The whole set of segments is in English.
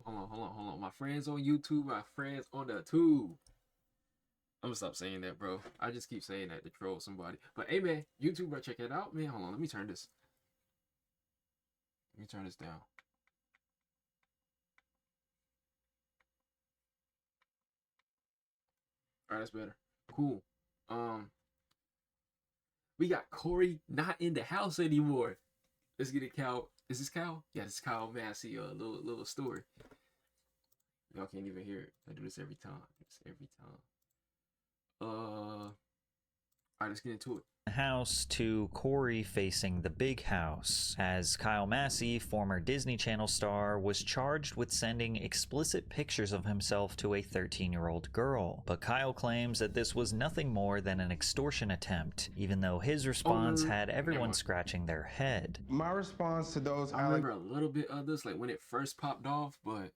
hold on. My friends on YouTube, my friends on the tube. I'm gonna stop saying that, bro. I just keep saying that to troll somebody. But hey, man, YouTube, bro, check it out, man. Hold on, let me turn this. Let me turn this down. All right, that's better. Cool. We got Corey not in the house anymore. Let's get it, Cal. Is this Cal? Yeah, this is Kyle Massey. Little story. Y'all can't even hear it. I do this every time. All right, let's get into it. House to Corey facing the big house, as Kyle Massey, former Disney Channel star, was charged with sending explicit pictures of himself to a 13-year-old girl. But Kyle claims that this was nothing more than an extortion attempt, even though his response had everyone scratching their head. My response to those... I remember a little bit of this, like when it first popped off, but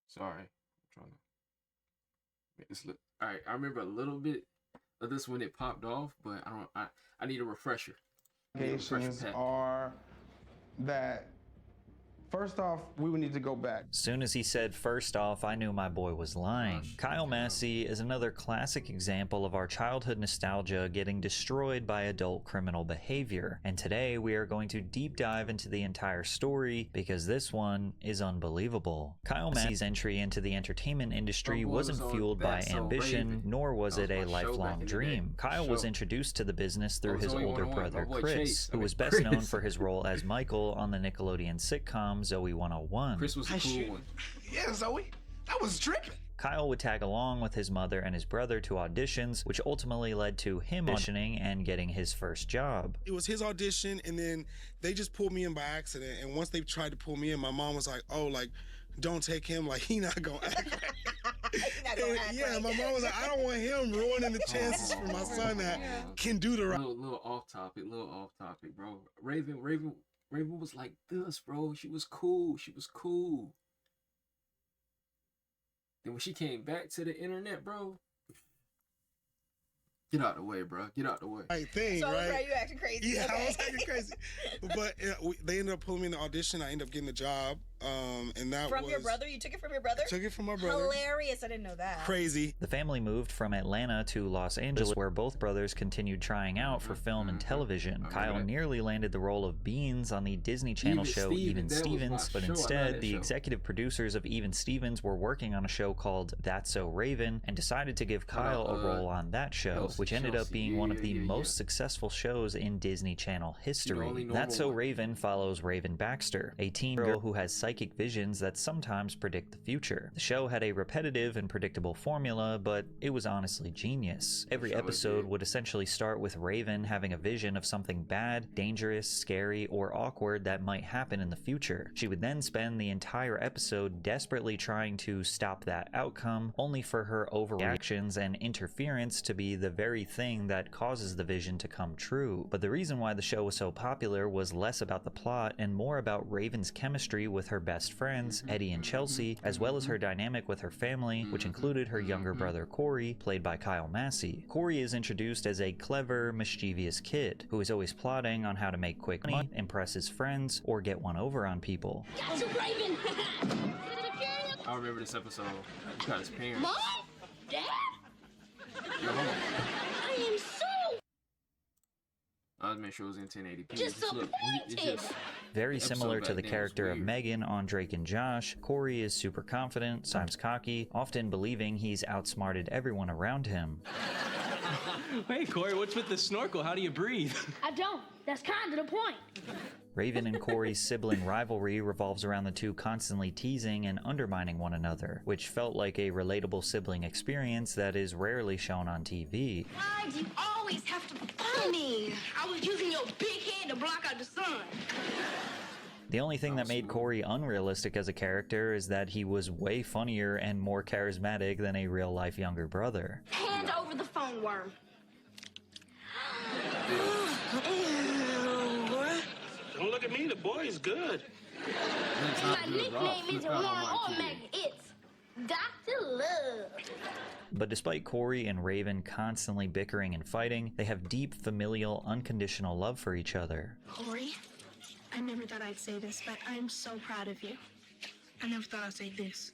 sorry, I'm trying to make this look. All right, I remember a little bit of this when it popped off, but I need a refresher. Allegations are that, first off, we would need to go back. Soon as he said first off, I knew my boy was lying. Kyle Massey is another classic example of our childhood nostalgia getting destroyed by adult criminal behavior. And today we are going to deep dive into the entire story because this one is unbelievable. Kyle Massey's entry into the entertainment industry wasn't fueled by ambition, nor was it a lifelong dream. Kyle was introduced to the business through his older brother Chris, who was best known for his role as Michael on the Nickelodeon sitcom Zoe 101. Chris was a cool one. Yeah, Zoe, that was tripping. Kyle would tag along with his mother and his brother to auditions, which ultimately led to him auditioning and getting his first job. It was his audition, and then they just pulled me in by accident. And once they tried to pull me in, my mom was like, "Oh, like, don't take him. Like, he not gonna act right." Yeah, my mom was like, "I don't want him ruining the chances for my son that can do the right." Little off topic, bro. Raven was like this, bro. She was cool. Then when she came back to the internet, bro, get out the way, bro. Get out the way. Right thing, so right? You acting crazy. Yeah, okay. I was acting crazy. But they ended up pulling me in the audition. I ended up getting the job. And that from your brother? You took it from your brother? Took it from my brother. Hilarious. I didn't know that. Crazy. The family moved from Atlanta to Los Angeles, where both brothers continued trying out for film and television. Kyle nearly landed the role of Beans on the Disney Channel show Even Stevens, but instead, the executive producers of Even Stevens were working on a show called That's So Raven and decided to give Kyle a role on that show, which ended up being one of the most successful shows in Disney Channel history. That's So Raven follows Raven Baxter, a teen girl who has psychic visions that sometimes predict the future. The show had a repetitive and predictable formula, but it was honestly genius. Every episode would essentially start with Raven having a vision of something bad, dangerous, scary, or awkward that might happen in the future. She would then spend the entire episode desperately trying to stop that outcome, only for her overreactions and interference to be the very thing that causes the vision to come true. But the reason why the show was so popular was less about the plot and more about Raven's chemistry with her best friends, Eddie and Chelsea, as well as her dynamic with her family, which included her younger brother Corey, played by Kyle Massey. Corey is introduced as a clever, mischievous kid who is always plotting on how to make quick money, impress his friends, or get one over on people. That's a Raven! I remember this episode. He got his parents. Mom? Dad? I am so I was making sure it was in 1080p. disappointed. Very similar to the character of Megan on Drake and Josh, Corey is super confident, sometimes cocky, often believing he's outsmarted everyone around him. Hey Corey, what's with the snorkel? How do you breathe? I don't. That's kind of the point. Raven and Corey's sibling rivalry revolves around the two constantly teasing and undermining one another, which felt like a relatable sibling experience that is rarely shown on TV. Why do you always have to find me? I was using your big head to block out the sun. The only thing that made Corey unrealistic as a character is that he was way funnier and more charismatic than a real-life younger brother. Hand over the phone, worm. Don't look at me, the boy is good. My nickname isn't Worm or Megan, it's Dr. Love. But despite Corey and Raven constantly bickering and fighting, they have deep, familial, unconditional love for each other. Corey, I never thought I'd say this, but I'm so proud of you. I never thought I'd say this.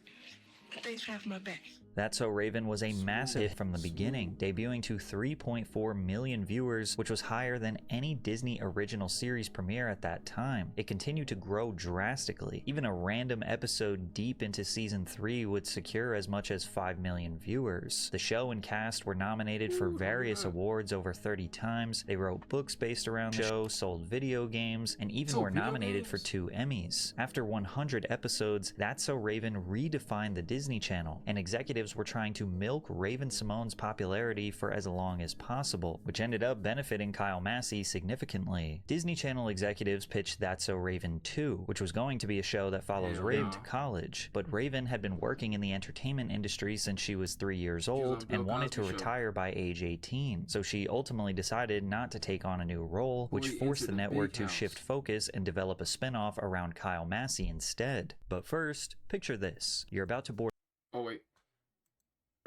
Thanks for having my back. That's So Raven was a massive hit from the beginning, debuting to 3.4 million viewers, which was higher than any Disney original series premiere at that time. It continued to grow drastically. Even a random episode deep into season 3 would secure as much as 5 million viewers. The show and cast were nominated for various awards over 30 times. They wrote books based around the show, sold video games, and even were nominated for 2 Emmys. After 100 episodes, That's So Raven redefined the Disney Channel, and executives were trying to milk Raven-Symoné's popularity for as long as possible, which ended up benefiting Kyle Massey significantly. Disney Channel executives pitched That's So Raven 2, which was going to be a show that follows Raven to college, but Raven had been working in the entertainment industry since she was 3 years old and wanted to retire by age 18, so she ultimately decided not to take on a new role, which forced the network to shift focus and develop a spin-off around Kyle Massey instead. But first, picture this. You're about to board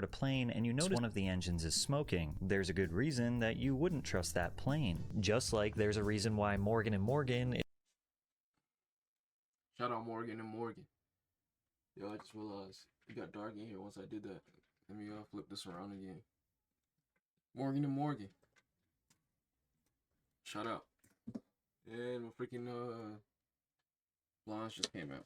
a plane and you notice one of the engines is smoking. There's a good reason that you wouldn't trust that plane. Just like there's a reason why Morgan & Morgan... Shout out Morgan & Morgan. Yo, I just realized it got dark in here once I did that. Let me flip this around again. Morgan & Morgan. Shout out. And my freaking Blanche just came out.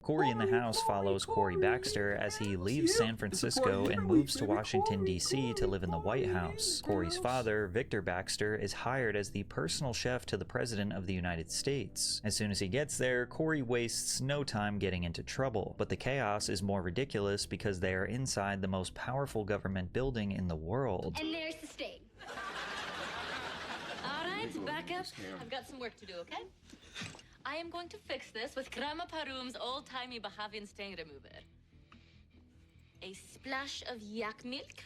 Cory in the House follows Cory Baxter as he leaves San Francisco and moves to Washington, D.C. to live in the White House. Cory's father, Victor Baxter, is hired as the personal chef to the President of the United States. As soon as he gets there, Cory wastes no time getting into trouble, but the chaos is more ridiculous because they are inside the most powerful government building in the world. And there's the state. All right, back up. I've got some work to do, okay? I am going to fix this with Krama Parum's old-timey Bahavian stain remover. A splash of yak milk.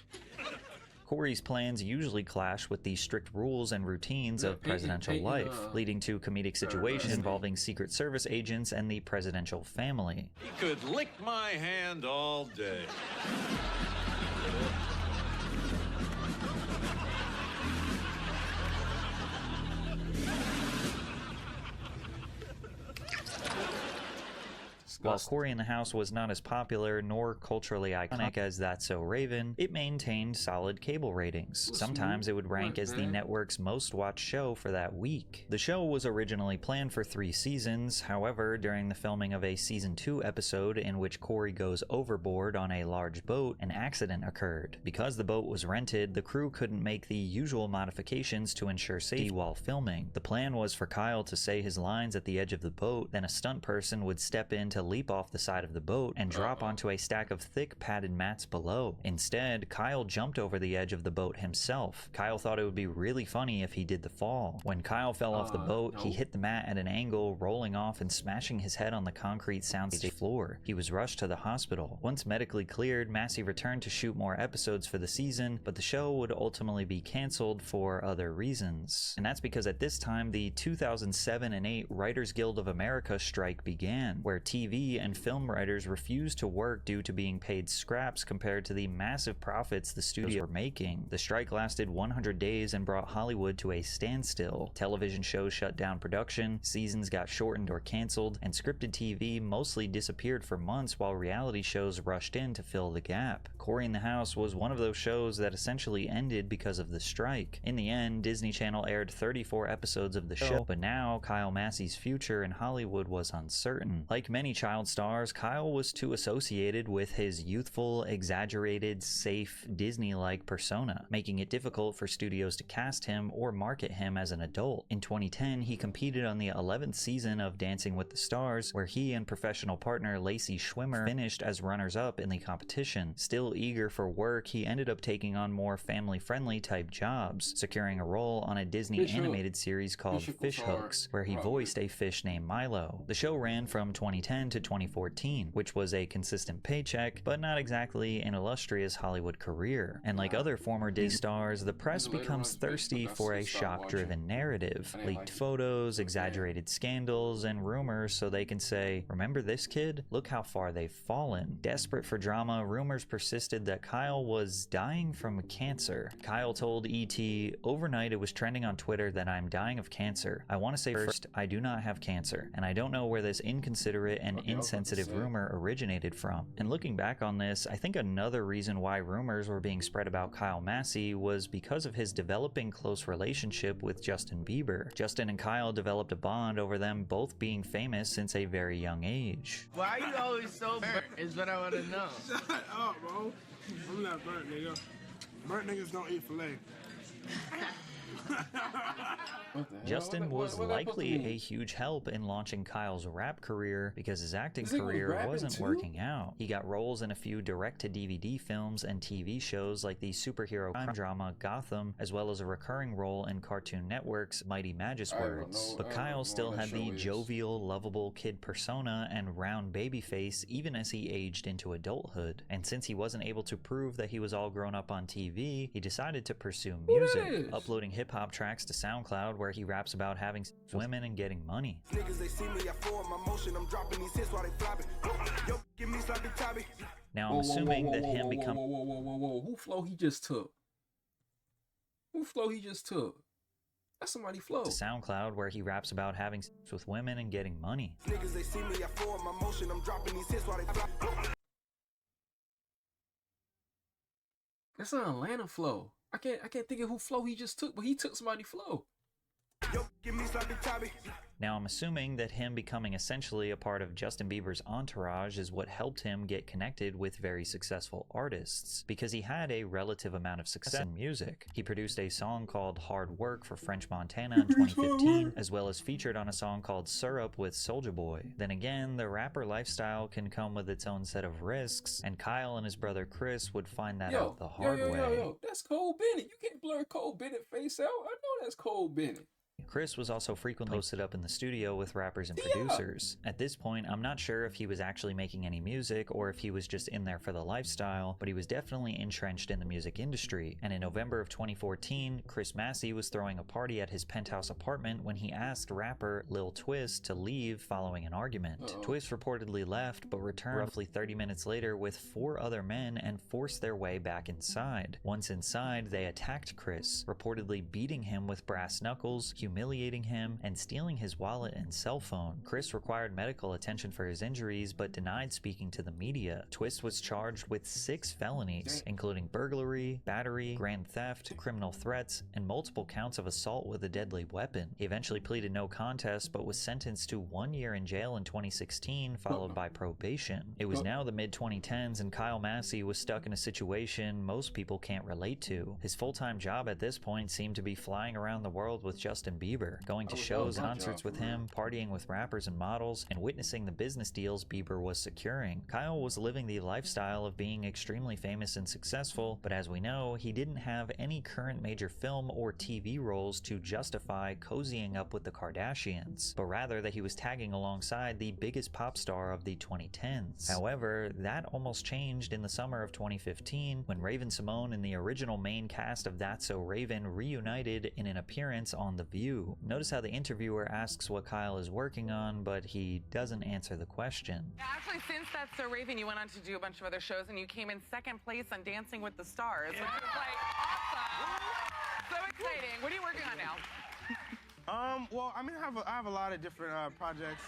Cory's plans usually clash with the strict rules and routines of presidential life, leading to comedic situations involving Secret Service agents and the presidential family. He could lick my hand all day. While Cory in the House was not as popular nor culturally iconic as That's So Raven, it maintained solid cable ratings. Sometimes it would rank as the network's most watched show for that week. The show was originally planned for 3 seasons, however, during the filming of a season 2 episode in which Cory goes overboard on a large boat, an accident occurred. Because the boat was rented, the crew couldn't make the usual modifications to ensure safety while filming. The plan was for Kyle to say his lines at the edge of the boat, then a stunt person would step in to leap off the side of the boat and drop onto a stack of thick padded mats below. Instead, Kyle jumped over the edge of the boat himself. Kyle thought it would be really funny if he did the fall. When Kyle fell off the boat, he hit the mat at an angle, rolling off and smashing his head on the concrete soundstage floor. He was rushed to the hospital. Once medically cleared, Massey returned to shoot more episodes for the season, but the show would ultimately be canceled for other reasons. And that's because at this time, the 2007 and 8 Writers Guild of America strike began, where TV and film writers refused to work due to being paid scraps compared to the massive profits the studios were making. The strike lasted 100 days and brought Hollywood to a standstill. Television shows shut down production, seasons got shortened or canceled, and scripted TV mostly disappeared for months while reality shows rushed in to fill the gap. Cory in the House was one of those shows that essentially ended because of the strike. In the end, Disney Channel aired 34 episodes of the show, but now Kyle Massey's future in Hollywood was uncertain. Like many child stars, Kyle was too associated with his youthful, exaggerated, safe, Disney-like persona, making it difficult for studios to cast him or market him as an adult. In 2010, he competed on the 11th season of Dancing with the Stars, where he and professional partner Lacey Schwimmer finished as runners-up in the competition. Still eager for work, he ended up taking on more family-friendly type jobs, securing a role on a Disney animated series called Fish Hooks, where he voiced a fish named Milo. The show ran from 2010 to 2014, which was a consistent paycheck, but not exactly an illustrious Hollywood career. And like other former Disney stars, the press becomes thirsty for a shock-driven narrative. Leaked photos, exaggerated scandals, and rumors so they can say, "Remember this kid? Look how far they've fallen." Desperate for drama, rumors persisted insisted that Kyle was dying from cancer. Kyle told ET, "Overnight it was trending on Twitter that I'm dying of cancer. I want to say first, I do not have cancer, and I don't know where this inconsiderate and insensitive rumor originated from." And looking back on this, I think another reason why rumors were being spread about Kyle Massey was because of his developing close relationship with Justin Bieber. Justin and Kyle developed a bond over them both being famous since a very young age. Why are you always so burnt is what I want to know. Shut up, bro. I'm not burnt, nigga. Burnt niggas don't eat filet. Justin was likely a huge help in launching Kyle's rap career because his acting career wasn't working out. He got roles in a few direct-to-DVD films and TV shows like the superhero crime drama Gotham, as well as a recurring role in Cartoon Network's Mighty Magus Words. But Kyle still had the jovial, lovable kid persona and round baby face even as he aged into adulthood. And since he wasn't able to prove that he was all grown up on TV, he decided to pursue music, uploading hip-hop tracks to SoundCloud where he raps about having sex with women and getting money. Now I'm assuming that him becoming... Who flow he just took? Who flow he just took? That's somebody flow. To SoundCloud where he raps about having sex with women and getting money. That's an Atlanta flow. I can't think of who flow he just took, but he took somebody flow. Now I'm assuming that him becoming essentially a part of Justin Bieber's entourage is what helped him get connected with very successful artists, because he had a relative amount of success in music. He produced a song called Hard Work for French Montana in 2015, as well as featured on a song called Syrup with Soulja Boy. Then again, the rapper lifestyle can come with its own set of risks, and Kyle and his brother Chris would find that out the hard way. Yo, that's Cole Bennett. You can't blur Cole Bennett face out. I know that's Cole Bennett. Chris was also frequently posted up in the studio with rappers and producers. At this point, I'm not sure if he was actually making any music or if he was just in there for the lifestyle, but he was definitely entrenched in the music industry. And in November of 2014, Chris Massey was throwing a party at his penthouse apartment when he asked rapper Lil Twist to leave following an argument. Twist reportedly left, but returned roughly 30 minutes later with 4 other men and forced their way back inside. Once inside, they attacked Chris, reportedly beating him with brass knuckles, humiliating him, and stealing his wallet and cell phone. Chris required medical attention for his injuries, but denied speaking to the media. Twist was charged with 6 felonies, including burglary, battery, grand theft, criminal threats, and multiple counts of assault with a deadly weapon. He eventually pleaded no contest, but was sentenced to 1 year in jail in 2016, followed by probation. It was now the mid-2010s, and Kyle Massey was stuck in a situation most people can't relate to. His full-time job at this point seemed to be flying around the world with Justin Bieber, going to shows and concerts with him, partying with rappers and models, and witnessing the business deals Bieber was securing. Kyle was living the lifestyle of being extremely famous and successful, but as we know, he didn't have any current major film or TV roles to justify cozying up with the Kardashians, but rather that he was tagging alongside the biggest pop star of the 2010s. However, that almost changed in the summer of 2015 when Raven-Symoné and the original main cast of That's So Raven reunited in an appearance on The View. Notice how the interviewer asks what Kyle is working on, but he doesn't answer the question. Actually, since That's So Raven, you went on to do a bunch of other shows, and you came in 2nd place on Dancing with the Stars, which was like awesome. So exciting. What are you working on now? Well, I mean, I have a lot of different projects.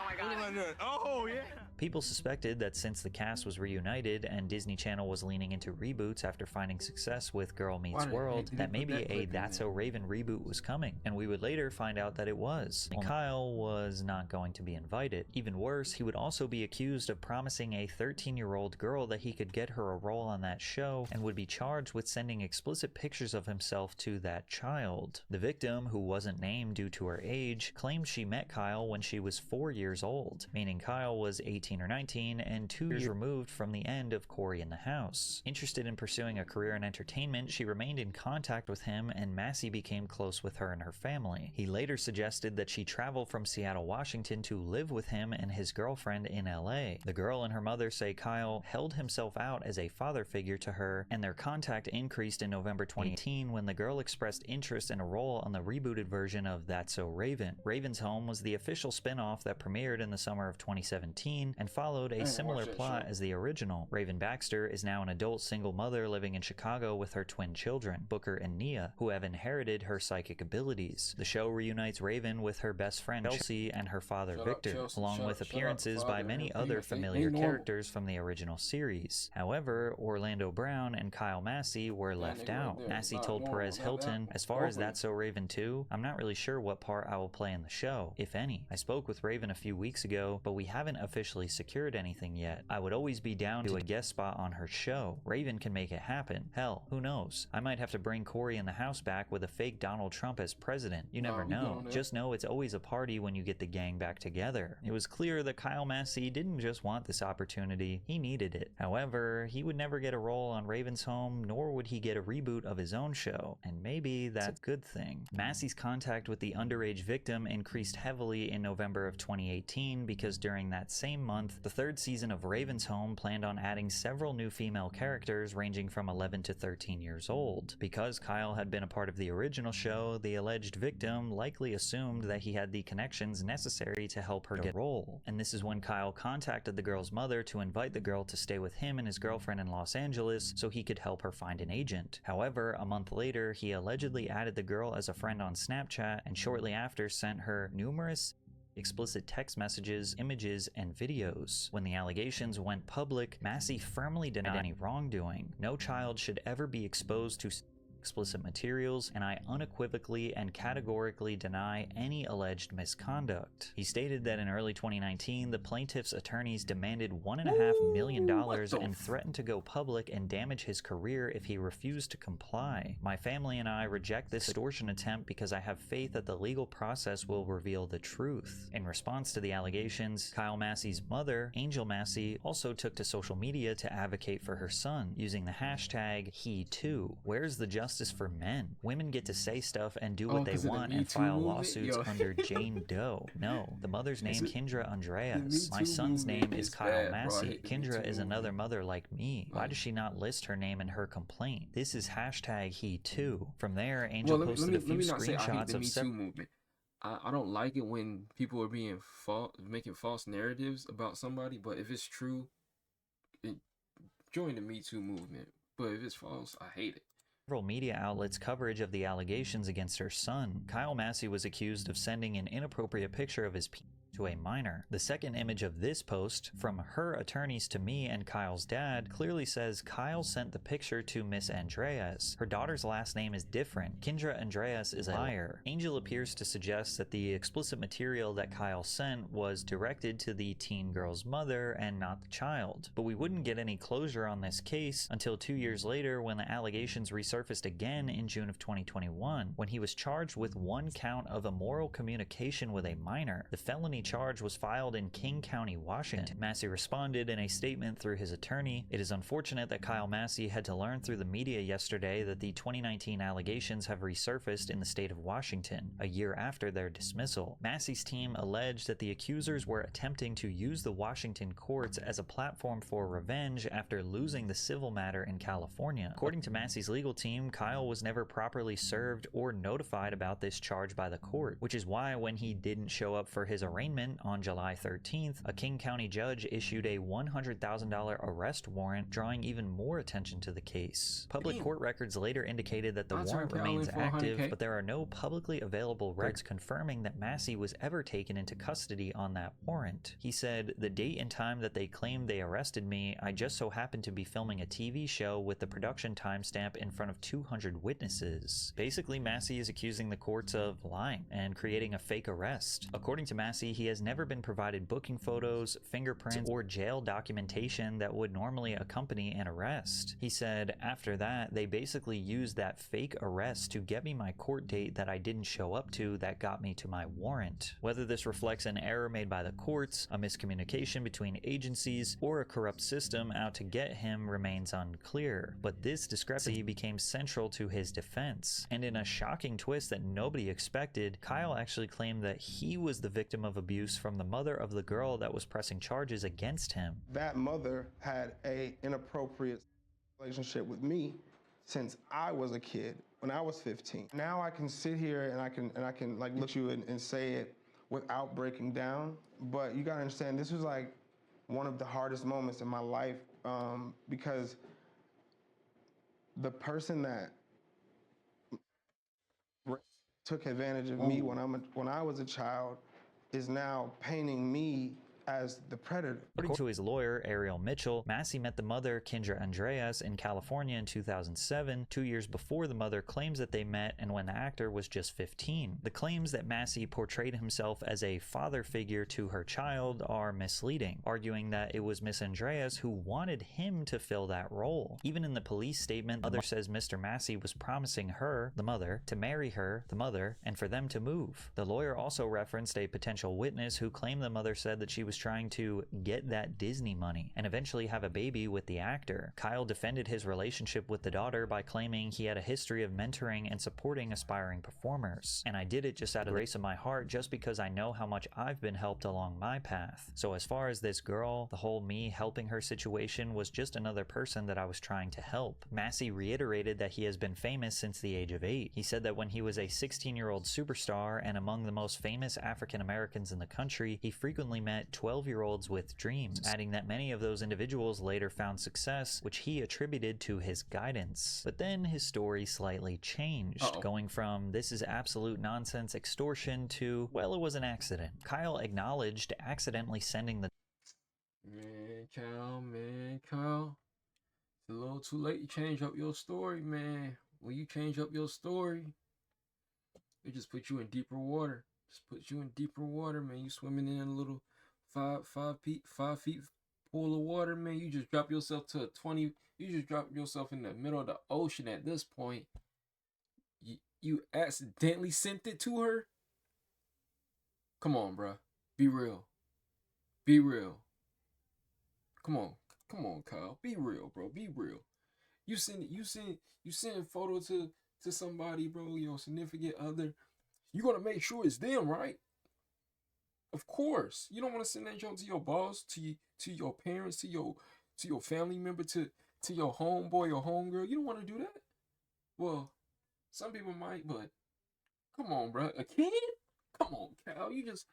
Oh my God. What am I doing? Oh, yeah. People suspected that since the cast was reunited and Disney Channel was leaning into reboots after finding success with Girl Meets World, that maybe a That's So Raven reboot was coming, and we would later find out that it was. And Kyle was not going to be invited. Even worse, he would also be accused of promising a 13-year-old girl that he could get her a role on that show, and would be charged with sending explicit pictures of himself to that child. The victim, who wasn't named due to her age, claimed she met Kyle when she was 4 years old, meaning Kyle was 18 or 19 and 2 years removed from the end of Cory in the House. Interested in pursuing a career in entertainment, she remained in contact with him, and Massey became close with her and her family. He later suggested that she travel from Seattle, Washington to live with him and his girlfriend in LA. The girl and her mother say Kyle held himself out as a father figure to her, and their contact increased in November 2018 when the girl expressed interest in a role on the rebooted version of That's So Raven. Raven's Home was the official spin-off that premiered premiered in the summer of 2017 and followed a similar plot as the original. Raven Baxter is now an adult single mother living in Chicago with her twin children, Booker and Nia, who have inherited her psychic abilities. The show reunites Raven with her best friend Chelsea and her father Victor, along with appearances by many other familiar characters from the original series. However, Orlando Brown and Kyle Massey were left out. Massey told Perez Hilton, "As far as That's So Raven 2, I'm not really sure what part I will play in the show, if any. I spoke with Raven a few weeks ago, but we haven't officially secured anything yet. I would always be down to a guest spot on her show. Raven can make it happen. Hell, who knows? I might have to bring Corey in the house back with a fake Donald Trump as president. You never know. Just know it's always a party when you get the gang back together." It was clear that Kyle Massey didn't just want this opportunity, he needed it. However, he would never get a role on Raven's Home, nor would he get a reboot of his own show, and maybe that's a good thing. Massey's contact with the underage victim increased heavily in November of 2018 because during that same month, the third season of Raven's Home planned on adding several new female characters ranging from 11 to 13 years old. Because Kyle had been a part of the original show, the alleged victim likely assumed that he had the connections necessary to help her get a role. And this is when Kyle contacted the girl's mother to invite the girl to stay with him and his girlfriend in Los Angeles so he could help her find an agent. However, a month later, he allegedly added the girl as a friend on Snapchat and shortly after sent her numerous explicit text messages, images, and videos. When the allegations went public, Massey firmly denied any wrongdoing. No child should ever be exposed to explicit materials, and I unequivocally and categorically deny any alleged misconduct. He stated that in early 2019, the plaintiff's attorneys demanded $1.5 million and threatened to go public and damage his career if he refused to comply. "My family and I reject this extortion attempt because I have faith that the legal process will reveal the truth." In response to the allegations, Kyle Massey's mother, Angel Massey, also took to social media to advocate for her son, using the hashtag #HeToo. Where's the justice for men? Women get to say stuff and do what they want and file lawsuits under Jane Doe. No, the mother's name Kendra Andreas. My son's name is Kyle Massey. Kendra is another mother like me. Why does she not list her name in her complaint? This is hashtag #HeToo. From there, Angel posted a few screenshots of several movement. I don't like it when people are being making false narratives about somebody, but if it's true, join the Me Too movement. But if it's false, I hate it. Several media outlets' coverage of the allegations against her son. Kyle Massey was accused of sending an inappropriate picture of his penis to a minor. The second image of this post, from her attorneys to me and Kyle's dad, clearly says Kyle sent the picture to Miss Andreas. Her daughter's last name is different. Kendra Andreas is a liar. Angel appears to suggest that the explicit material that Kyle sent was directed to the teen girl's mother and not the child. But we wouldn't get any closure on this case until 2 years later when the allegations resurfaced again in June of 2021, when he was charged with 1 count of immoral communication with a minor. The felony charge was filed in King County, Washington. Massey responded in a statement through his attorney, "It is unfortunate that Kyle Massey had to learn through the media yesterday that the 2019 allegations have resurfaced in the state of Washington, a year after their dismissal." Massey's team alleged that the accusers were attempting to use the Washington courts as a platform for revenge after losing the civil matter in California. According to Massey's legal team, Kyle was never properly served or notified about this charge by the court, which is why when he didn't show up for his arraignment on July 13th, a King County judge issued a $100,000 arrest warrant, drawing even more attention to the case. Public court records later indicated that the warrant remains active, but there are no publicly available records confirming that Massey was ever taken into custody on that warrant. He said, "The date and time that they claimed they arrested me, I just so happened to be filming a TV show with the production timestamp in front of 200 witnesses." Basically, Massey is accusing the courts of lying and creating a fake arrest. According to Massey, he has never been provided booking photos, fingerprints, or jail documentation that would normally accompany an arrest. He said, "After that, they basically used that fake arrest to get me my court date that I didn't show up to that got me to my warrant." Whether this reflects an error made by the courts, a miscommunication between agencies, or a corrupt system out to get him remains unclear. But this discrepancy became central to his defense. And in a shocking twist that nobody expected, Kyle actually claimed that he was the victim of abuse from the mother of the girl that was pressing charges against him. That mother had an inappropriate relationship with me since I was a kid, when I was 15. Now I can sit here and I can like look at you and say it without breaking down. But you gotta understand, this was like one of the hardest moments in my life because the person that took advantage of me when I was a child is now painting me as the predator. According to his lawyer, Ariel Mitchell, Massey met the mother, Kendra Andreas, in California in 2007, 2 years before the mother claims that they met and when the actor was just 15. The claims that Massey portrayed himself as a father figure to her child are misleading, arguing that it was Miss Andreas who wanted him to fill that role. Even in the police statement, the mother says Mr. Massey was promising her, the mother, to marry her, the mother, and for them to move. The lawyer also referenced a potential witness who claimed the mother said that she was trying to get that Disney money and eventually have a baby with the actor. Kyle defended his relationship with the daughter by claiming he had a history of mentoring and supporting aspiring performers. And I did it just out of the grace of my heart, just because I know how much I've been helped along my path. So as far as this girl, the whole me helping her situation was just another person that I was trying to help. Massey reiterated that he has been famous since the age of 8. He said that when he was a 16-year-old superstar and among the most famous African Americans in the country, he frequently met 12-year-olds with dreams, adding that many of those individuals later found success, which he attributed to his guidance. But then his story slightly changed, going from "this is absolute nonsense extortion" to "well, it was an accident." Kyle acknowledged accidentally sending the Man, Kyle, it's a little too late to change up your story, man. When you change up your story, it just put you in deeper water. Man. You swimming in a little 5 feet pool of water, man. You just drop yourself to 20. You just drop yourself in the middle of the ocean at this point. You accidentally sent it to her. Come on, bro. Be real. Come on, Kyle. Be real, bro. Be real. You send a photo to somebody, bro, your significant other. You gonna make sure it's them, right? Of course. You don't want to send that joke to your boss, to your parents, to your family member, to your homeboy or homegirl. You don't want to do that. Well, some people might, but come on, bro. A kid? Come on, Cal. You just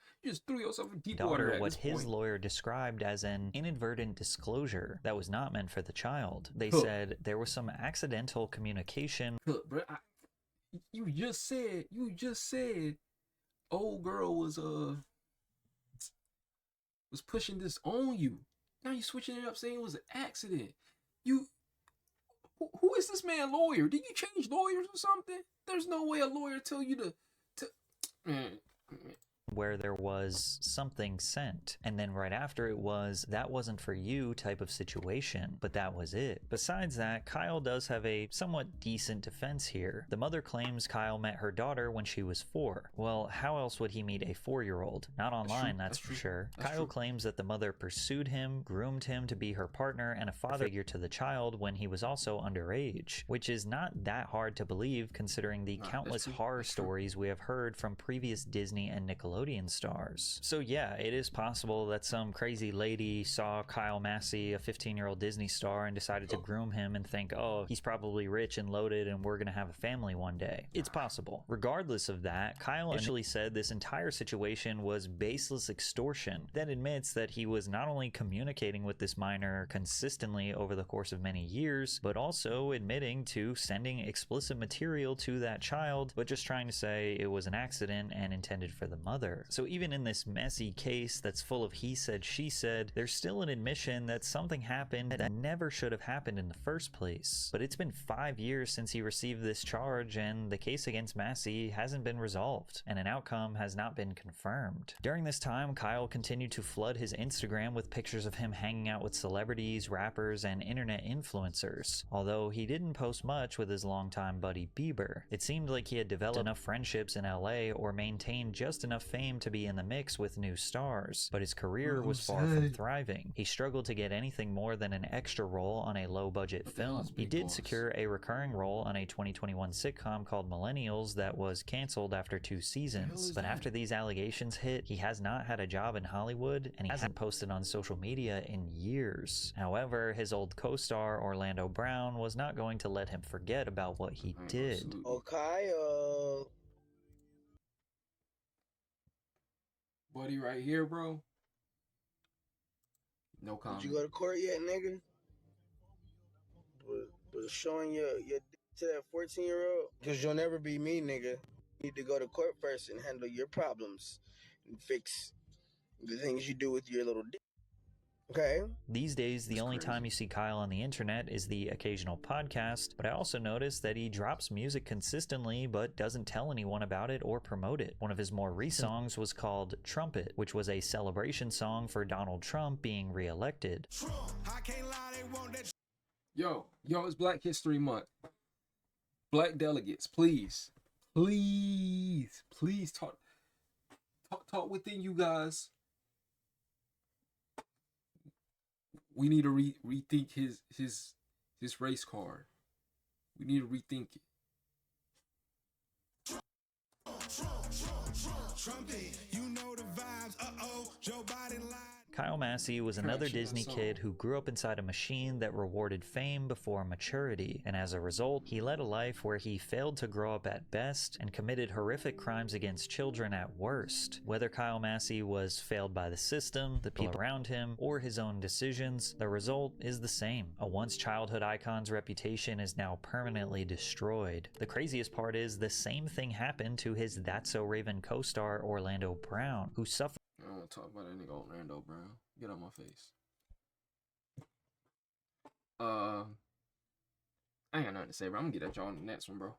threw yourself in deep water at what this his point. lawyer described as an inadvertent disclosure that was not meant for the child. They said there was some accidental communication. Look, bro, you just said old girl was pushing this on you. Now you switching it up saying it was an accident. Who is this man lawyer? Did you change lawyers or something? There's no way a lawyer tell you to where there was something sent, and then right after it was "that wasn't for you" type of situation, but that was it. Besides that, Kyle does have a somewhat decent defense here. The mother claims Kyle met her daughter when she was 4. Well, how else would he meet a 4-year-old? Not online, that's for sure. Kyle claims that the mother pursued him, groomed him to be her partner and a father figure to the child when he was also underage, which is not that hard to believe considering the countless horror stories we have heard from previous Disney and Nickelodeon stars. So yeah, it is possible that some crazy lady saw Kyle Massey, a 15-year-old Disney star, and decided to groom him and think, oh, he's probably rich and loaded and we're gonna have a family one day. It's possible. Regardless of that, Kyle initially said this entire situation was baseless extortion, then admits that he was not only communicating with this minor consistently over the course of many years, but also admitting to sending explicit material to that child, but just trying to say it was an accident and intended for the mother. So even in this messy case that's full of he said, she said, there's still an admission that something happened that never should have happened in the first place. But it's been 5 years since he received this charge, and the case against Massey hasn't been resolved, and an outcome has not been confirmed. During this time, Kyle continued to flood his Instagram with pictures of him hanging out with celebrities, rappers, and internet influencers. Although he didn't post much with his longtime buddy Bieber. It seemed like he had developed enough friendships in LA or maintained just enough fame to be in the mix with new stars, but his career was far from thriving. He struggled to get anything more than an extra role on a low-budget film. He did secure a recurring role on a 2021 sitcom called Millennials that was canceled after 2 seasons, but after these allegations hit, he has not had a job in Hollywood, and he hasn't posted on social media in years. However, his old co-star Orlando Brown was not going to let him forget about what he did. Oh, Kyle. buddy right here, bro. No comment. Did you go to court yet, nigga? Was showing your dick to that 14-year-old? Because you'll never be me, nigga. You need to go to court first and handle your problems and fix the things you do with your little dick. Okay. These days, the only time you see Kyle on the internet is the occasional podcast, but I also noticed that he drops music consistently but doesn't tell anyone about it or promote it. One of his more recent songs was called Trumpet, which was a celebration song for Donald Trump being re-elected. Yo, it's Black History Month. Black delegates, please talk within you guys. We need to rethink his race card. We need to rethink it. Kyle Massey was another Disney kid who grew up inside a machine that rewarded fame before maturity, and as a result, he led a life where he failed to grow up at best and committed horrific crimes against children at worst. Whether Kyle Massey was failed by the system, the people around him, or his own decisions, the result is the same. A once childhood icon's reputation is now permanently destroyed. The craziest part is the same thing happened to his That's So Raven co-star Orlando Brown, who suffered. I don't want to talk about that nigga Orlando Brown. Get on my face. I ain't got nothing to say, bro. I'm gonna get at y'all on the next one, bro.